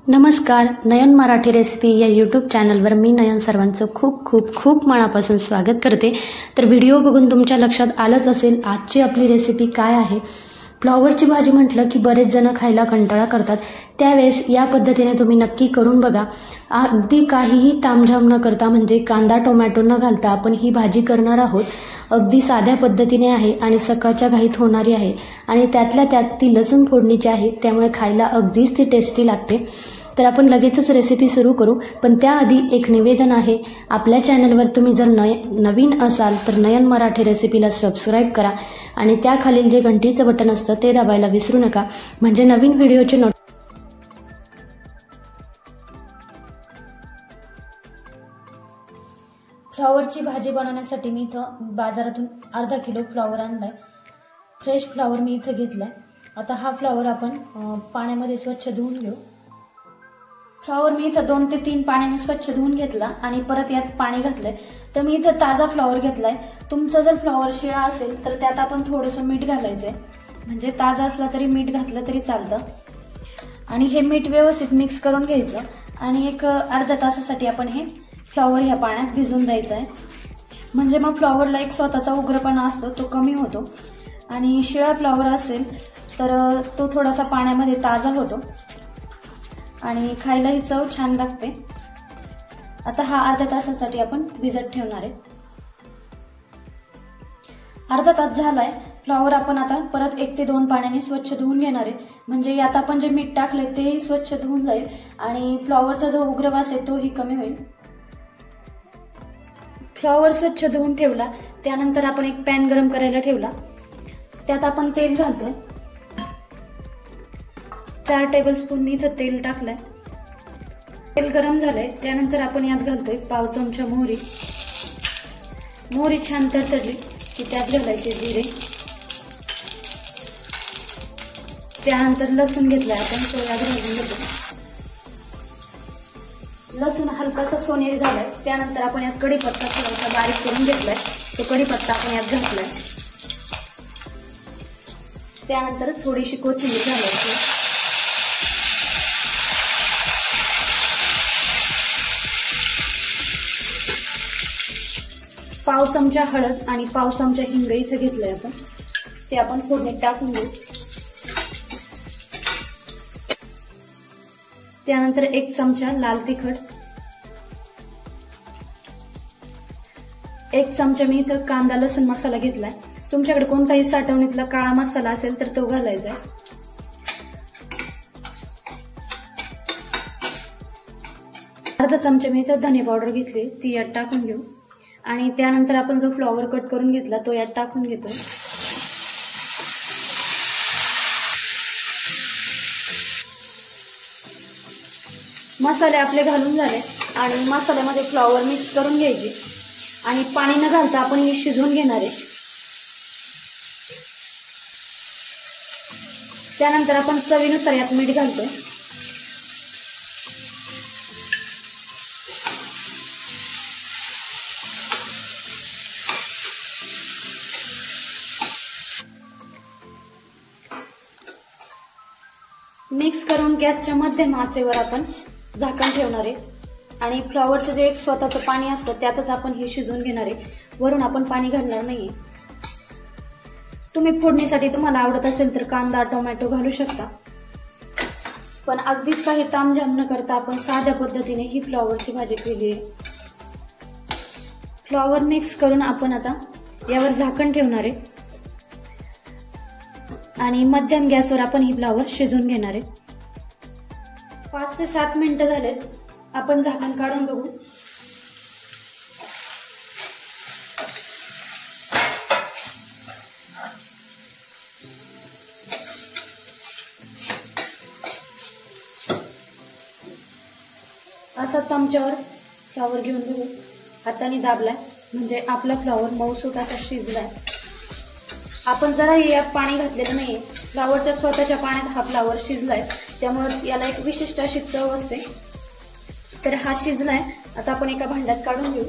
नमस्कार, नयन मराठी रेसिपी या यूट्यूब चॅनलवर मी नयन सर्वांचं खूप खूप खूप मनापासून स्वागत करते। तर व्हिडिओ बघून तुमच्या लक्षात आलंच असेल आजची आपली रेसिपी काय आहे। फ्लॉवरची भाजी म्हटलं की बरेच जण खायला कंटाळा करतात, त्यावेळेस या पद्धतीने तुम्ही नक्की करून बघा। अगदी काहीही तामझाम न करता म्हणजे कांदा टोमॅटो न घालता आपण ही भाजी करणार आहोत। अगदी साध्या पद्धतीने आहे आणि सकाळच्या घाईत होणारी आहे आणि त्यातल्या त्यात ती लसूण फोडणीची आहे, त्यामुळे खायला अगदीच ती टेस्टी लागते। तर आपण लगेचच रेसिपी सुरू करू, पण त्याआधी एक निवेदन आहे। आपल्या चॅनलवर तुम्ही जर नवीन असाल तर नयन मराठी रेसिपीला सबस्क्राईब करा आणि त्याखालील जे घंटीचं बटन असतं ते दाबायला विसरू नका, म्हणजे नवीन व्हिडिओचे फ्लॉवरची भाजी बनवण्यासाठी मी इथं बाजारातून अर्धा किलो फ्लॉवर आणलाय। फ्रेश फ्लॉवर मी इथं घेतलाय। आता हा फ्लॉवर आपण पाण्यामध्ये स्वच्छ धुवून घेऊ। फ्लॉवर मी इथं 2 ते 3 पाण्याने स्वच्छ धुवून घेतला आणि परत यात पाणी घातलंय। तर मी इथं ताजा फ्लॉवर घेतलाय। तुमचा जर फ्लॉवर शिळा असेल तर त्यात आपण थोडंसं मीठ घालायचंय, म्हणजे ताजा असला तरी मीठ घातलं तरी चालतं। आणि हे मीठ व्यवस्थित मिक्स करून घ्यायचं आणि एक अर्ध्या तासासाठी आपण हे फ्लॉवर ह्या पाण्यात भिजून द्यायचं आहे, म्हणजे मग फ्लॉवरला एक स्वतःचा उग्रपणा असतो तो कमी होतो। आणि शिळा फ्लॉवर असेल तर तो थोडासा पाण्यामध्ये ताजा होतो आणि खायलाही चव छान लागते। आता हा अर्ध्या तासासाठी आपण भिजत ठेवणार आहे। अर्धा तास झालाय। फ्लॉवर आपण आता परत 1 ते 2 पाण्याने स्वच्छ धुवून घेणार आहे, म्हणजे यात आपण जे मीठ टाकले तेही स्वच्छ धुवून जाईल आणि फ्लॉवरचा जो उग्रवास आहे तोही कमी होईल। फ्लॉवर स्वच्छ धुवून ठेवला, त्यानंतर आपण एक पॅन गरम करायला ठेवला। त्यात आपण तेल घालतोय। 4 टेबलस्पून मी इथं तेल टाकलंय। तेल गरम झालंय, त्यानंतर आपण यात घालतोय पाव चमचा मोहरी। मोहरी छान तडतडली की त्यात घालायचे जिरे। त्यानंतर लसूण घेतलाय आपण, तो यात घालून घेतो। लसूण हलकासा सोनेरी झालाय, त्यानंतर आपण यात कढीपत्ता थोडासा बारीक करून घेतलाय, तो कढीपत्ता आपण यात घातलाय। त्यानंतर थोडीशी कोथिंबीर घालायची। पाव चमचा हळद आणि पाव चमचा हिंग इथे घेतलंय आपण, ते आपण फोडणीत टाकून घेऊ। त्यानंतर 1 चमचा लाल तिखट, 1 चमचा मी इथं कांदा लसूण मसाला घेतलाय। तुमच्याकडे कोणताही साठवणीतला काळा मसाला असेल तर तो घालायचा। अर्धा चमचा मी इथं धने पावडर घेतली, ती यात टाकून घेऊ आणि त्यानंतर आपण जो फ्लॉवर कट करून घेतला तो यात टाकून घेतो। मसाले आपले घालून झाले आणि मसाल्यामध्ये फ्लॉवर मिक्स करून घ्यायची आणि पाणी न घालता आपण हे शिजवून घेणार आहे। त्यानंतर आपण चवीनुसार यात मीठ घालतोय। मिक्स करून गॅसच्या मध्यम आचेवर आपण झाकण ठेवणार आहे आणि फ्लॉवरचं जे एक स्वतःचं पाणी असतं त्यातच आपण हे शिजवून घेणार आहे, वरून आपण पाणी घालणार नाहीये। तुम्ही फोडणीसाठी तुम्हाला आवडत असेल तर कांदा टोमॅटो घालू शकता, पण अगदीच काही तामझाम न करता आपण साध्या पद्धतीने ही फ्लॉवरची भाजी केली आहे। फ्लॉवर मिक्स करून आपण आता यावर झाकण ठेवणार आहे आणि मध्यम गॅसवर आपण ही फ्लॉवर शिजवून घेणार आहे। 5 ते 7 मिनिटं झालेत, आपण झाकण काढून बघू। असा चमच्यावर फ्लॉवर घेऊन बघू, हाताने दाबलाय म्हणजे आपला फ्लॉवर मऊसूत असा शिजलाय। आपण जराही यात पाणी घातलेलं नाहीये, फ्लॉवरच्या स्वतःच्या पाण्यात हा फ्लॉवर शिजलाय, त्यामुळे याला एक विशिष्ट अशी चव असते। तर हा शिजलाय, आता आपण एका भांड्यात काढून घेऊ।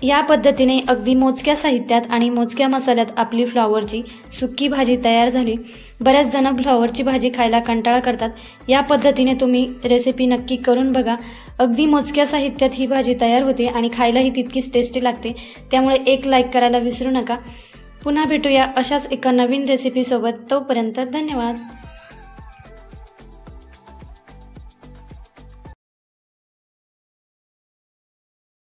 या पद्धतीने अगदी मोजक्या साहित्यात आणि मोजक्या मसाल्यात आपली फ्लॉवरची सुकी भाजी तयार झाली। बऱ्याच जण फ्लॉवरची भाजी खायला कंटाळा करतात, या पद्धतीने तुम्ही रेसिपी नक्की करून बघा। अगदी मोजक्या साहित्यात ही भाजी तयार होते आणि खायलाही तितकीच टेस्टी लागते, त्यामुळे एक लाईक करायला विसरू नका। पुन्हा भेटूया अशाच एका नवीन रेसिपी सोबत, तोपर्यंत धन्यवाद।